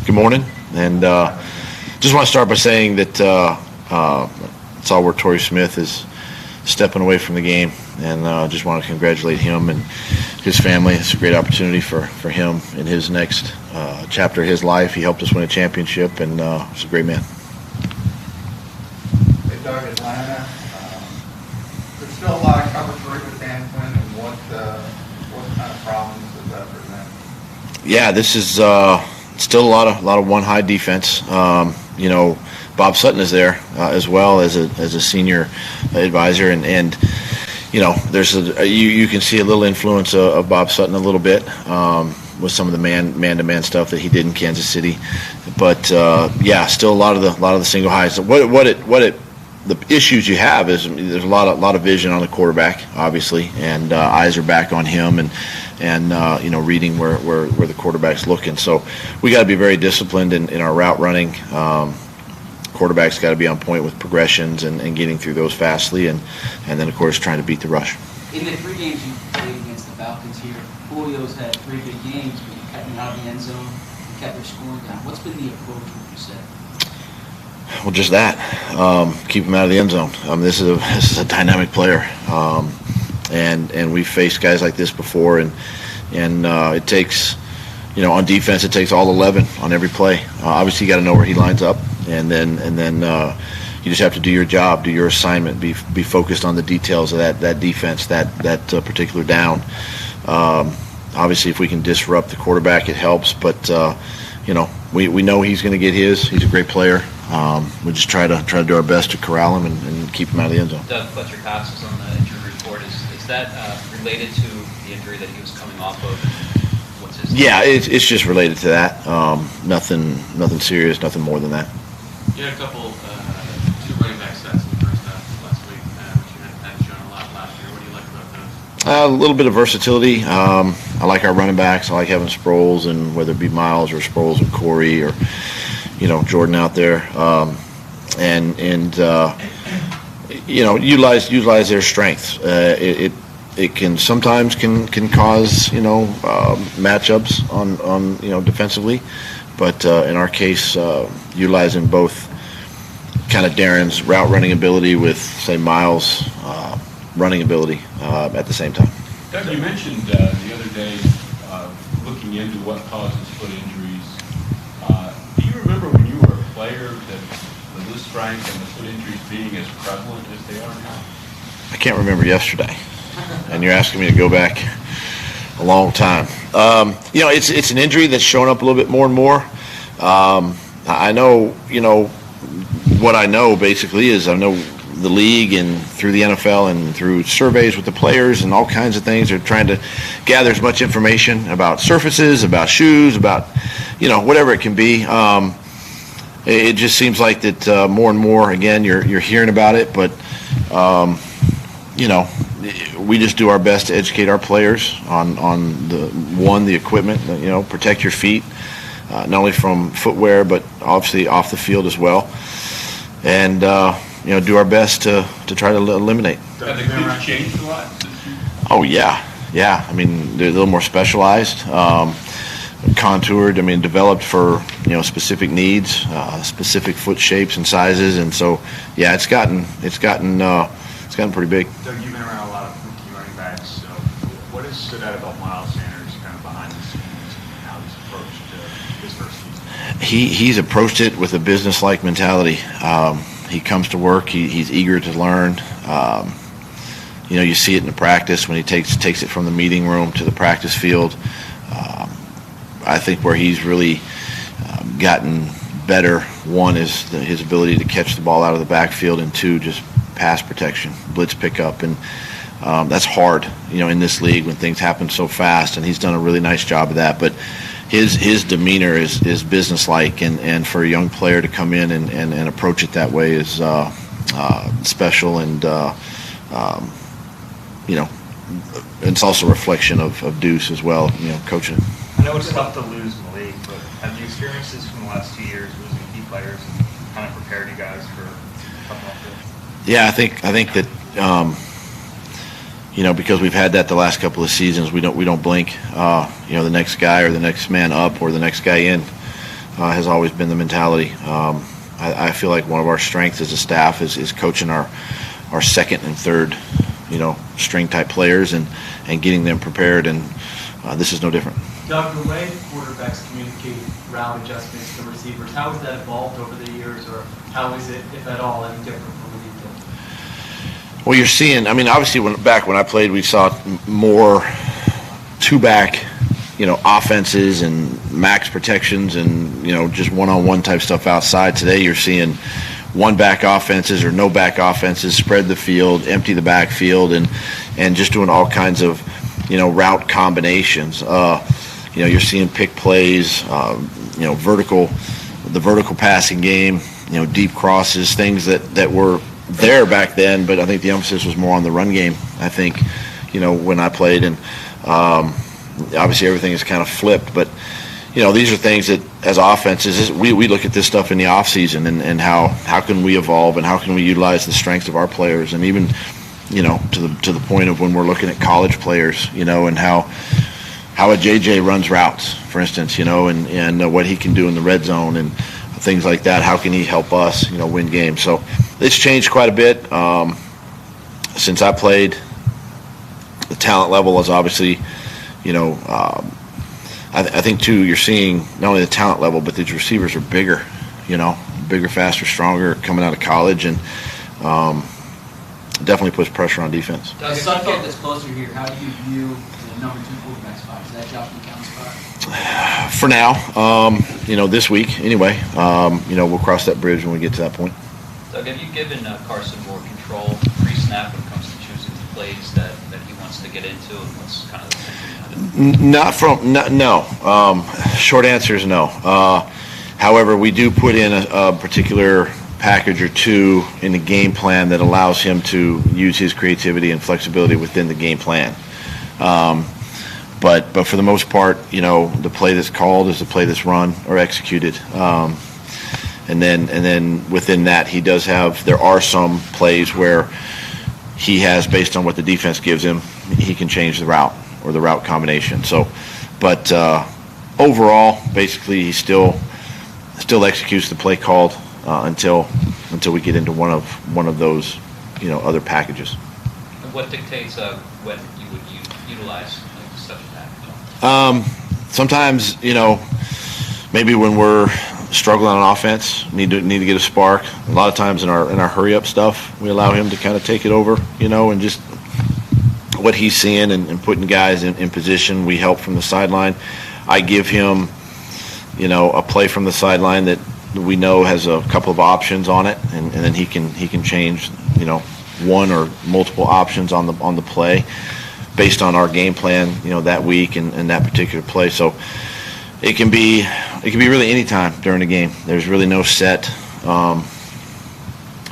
Good morning, and just want to start by saying that saw where Torrey Smith is stepping away from the game, and just want to congratulate him and his family. It's a great opportunity for him in his next chapter of his life. He helped us win a championship, and he's a great man. Hey, Doug, Atlanta. There's still a lot of coverage for Rick Stanton, and what kind of problems does that present? Yeah, this is still a lot of one high defense. Bob Sutton is there as well as a senior advisor, and there's you can see a little influence of Bob Sutton a little bit with some of the man-to-man stuff that he did in Kansas City, but still a lot of the single highs. The issues you have is there's a lot of vision on the quarterback, obviously, and eyes are back on him, and reading where the quarterback's looking. So we got to be very disciplined in our route running. Quarterback's got to be on point with progressions and getting through those fastly, and then of course trying to beat the rush. In the 3 games you played against the Falcons here, Julio's had 3 good games, but you kept him out of the end zone, you kept their scoring down. What's been the approach, would you say? Well, just that. Keep him out of the end zone. This is a dynamic player, and we've faced guys like this before, and it takes, on defense, it takes all 11 on every play. Obviously, you got to know where he lines up, and then you just have to do your job, do your assignment, be focused on the details of that defense, that particular down. Obviously, if we can disrupt the quarterback, it helps, but we know he's going to get his. He's a great player. We just try to do our best to corral him and keep him out of the end zone. Doug, Fletcher Cox was on the injury report. Is that related to the injury that he was coming off of? What's his? Yeah, it's just related to that. Nothing serious, nothing more than that. You had a couple, 2 running back stats in the first half last week, which you hadn't shown a lot last year. What do you like about those? A little bit of versatility. I like our running backs. I like having Sproles, and whether it be Miles or Sproles and Corey or Jordan out there, utilize their strengths. It can sometimes cause matchups on defensively, but in our case, utilizing both kind of Darren's route running ability with, say, Miles' running ability at the same time. Doug, you mentioned the other day looking into what causes foot injuries. Do you remember when you were a player that the wrist strength and the foot injuries being as prevalent as they are now? I can't remember yesterday, and you're asking me to go back a long time. It's an injury that's shown up a little bit more and more. I know, what I know basically is I know the league and through the NFL and through surveys with the players and all kinds of things. They're trying to gather as much information about surfaces, about shoes, about, whatever it can be. It just seems like that more and more, again, you're hearing about it, but, we just do our best to educate our players on the equipment, protect your feet, not only from footwear, but obviously off the field as well. And, do our best to try to eliminate. Have the cleats changed a lot? Oh, yeah. I mean, they're a little more specialized, contoured, developed for, specific needs, specific foot shapes and sizes. And so, yeah, it's gotten pretty big. Doug, you've been around a lot of rookie running backs. So what has stood out about Miles Sanders kind of behind the scenes and how he's approached his first season? He's approached it with a business-like mentality. He comes to work. He's eager to learn. You see it in the practice when he takes it from the meeting room to the practice field. I think where he's really gotten better, one is his ability to catch the ball out of the backfield, and 2, just pass protection, blitz pickup, and that's hard, in this league when things happen so fast. And he's done a really nice job of that. But his demeanor is businesslike, and for a young player to come in and approach it that way is special, and it's also a reflection of Deuce as well, coaching. I know it's tough to lose in the league, but have the experiences from the last 2 years losing key players kind of prepared you guys for coming off this? Yeah, I think that because we've had that the last couple of seasons, we don't blink. The next guy or the next man up or the next guy in. has always been the mentality. I feel like one of our strengths as a staff is coaching our second and third, string type players and getting them prepared, and this is no different. Doug, the way quarterbacks communicate route adjustments to receivers, how has that evolved over the years, or how is it, if at all, any different from what you did? Well, you're seeing, obviously back when I played, we saw more two-back, offenses and max protections and, just one-on-one type stuff outside. Today you're seeing one-back offenses or no-back offenses, spread the field, empty the backfield, and just doing all kinds of, route combinations. You're seeing pick plays, the vertical passing game, deep crosses, things that were there back then, but I think the emphasis was more on the run game, I think, when I played. And obviously everything is kind of flipped, but, these are things that as offenses, we look at this stuff in the offseason and how can we evolve and how can we utilize the strengths of our players, and even, to the point of when we're looking at college players, and how a JJ runs routes, for instance, and what he can do in the red zone and things like that. How can he help us, win games? So it's changed quite a bit since I played. The talent level is obviously, I think too, you're seeing not only the talent level, but these receivers are bigger, bigger, faster, stronger coming out of college, and definitely puts pressure on defense. Doug, if you get this closer here, how do you view the number 2 quarterback spot? Is that Josh McCown's spot? For now, this week anyway, we'll cross that bridge when we get to that point. Doug, have you given Carson more control pre-snap when it comes to choosing the plays that he wants to get into, and what's kind of the thinking behind it? No. Short answer is no. However, we do put in a particular package or two in the game plan that allows him to use his creativity and flexibility within the game plan. But for the most part, the play that's called is the play that's run or executed. And then within that, there are some plays where he has, based on what the defense gives him, he can change the route or the route combination. So, but overall, basically, he still executes the play called until we get into one of those, other packages. And what dictates when you would utilize such a package? Sometimes, maybe when we're struggling on offense, need to get a spark. A lot of times in our hurry up stuff, we allow him to kind of take it over, and just what he's seeing and putting guys in position. We help from the sideline. I give him, a play from the sideline that we know has a couple of options on it, and then he can change, one or multiple options on the play based on our game plan, that week and that particular play. So it can be really any time during the game. There's really no set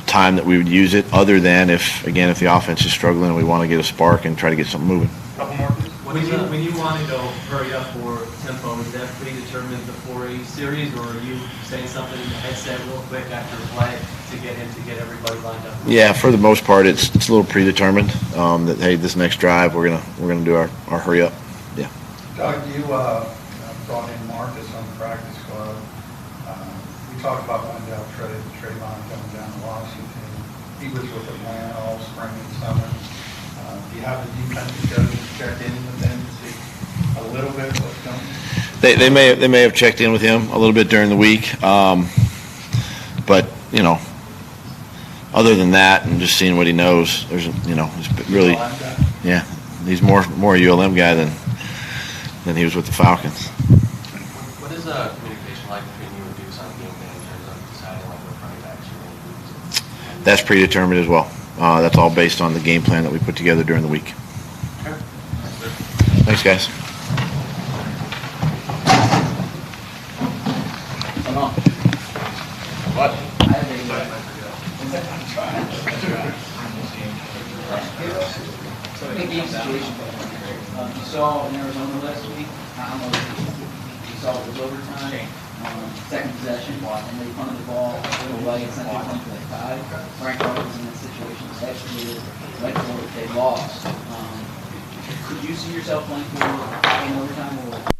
time that we would use it, other than if the offense is struggling and we want to get a spark and try to get something moving. Couple more, please. When you want to go hurry up or tempo, is that predetermined before a series, or are you saying something in the headset real quick after a play to get everybody lined up? Yeah, for the most part, it's a little predetermined. That hey, this next drive we're gonna do our hurry up. Yeah. Doug, you brought in Marcus on the practice squad. We talked about Wendell Trayvon coming down to Washington. He was with Atlanta all spring and summer. Do you have the defensive coaches check in with them to see a little bit of what's coming? They may have checked in with him a little bit during the week, but other than that and just seeing what he knows, there's it's really he's more a ULM guy than he was with the Falcons. What is communication like between you and Deuce on the game day in terms of deciding what running backs you're going to use? That's predetermined as well. That's all based on the game plan that we put together during the week. Okay. Thanks, guys. Come on. What? I have so big game situation. You saw in Arizona last week, I don't know if you saw it was overtime, second possession, and they punted the ball away and sent it home for the tie. Frank Clark was in that situation actually right before they lost. Could you see yourself playing for in overtime, or